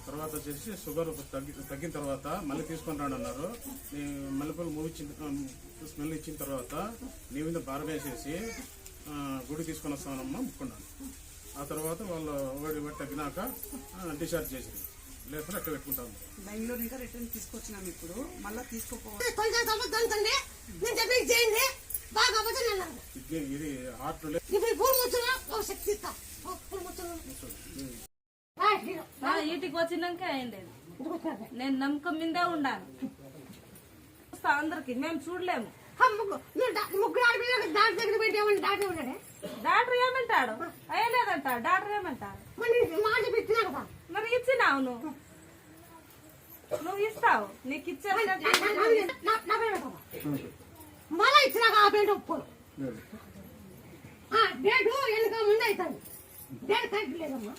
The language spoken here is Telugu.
తర్వాత వచ్చేసి షుగర్ తగ్గిన తర్వాత మళ్ళీ తీసుకొని రాను అన్నారు. మల్లెపూలు స్మెల్ ఇచ్చిన తర్వాత నీ మీద భారం వేసేసి గుడి తీసుకొని వస్తామమ్మా ముక్కున్నాను. ఆ తర్వాత వాళ్ళు ఒకటి తగ్గినాక డిశ్చార్జ్ చేసింది. లేకపోతే అట్లా పెట్టుకుంటాము. బెంగళూరు ఇంకా రిటర్న్ తీసుకొచ్చినాము. ఇప్పుడు మళ్ళీ తీసుకోపోవాలి. ఇది హార్ట్ ఇంటికి వచ్చినాక అయింది. నేను నమ్మకం మీదే ఉండాను. అందరికి మేము చూడలేము. డాక్టర్ ఏమంటాడు? అయ్యలేదంట. డాక్టర్ ఏమంటాడు? మరి ఇచ్చినావు నువ్వు ఇస్తావు. నీకు ఇచ్చావు మళ్ళా ఇచ్చినాక ఆ పేట ఒప్పుకోరు. డేటు ఎందుకు ముందు అవుతుంది. డేట్ కరెక్ట్ లేదమ్మా.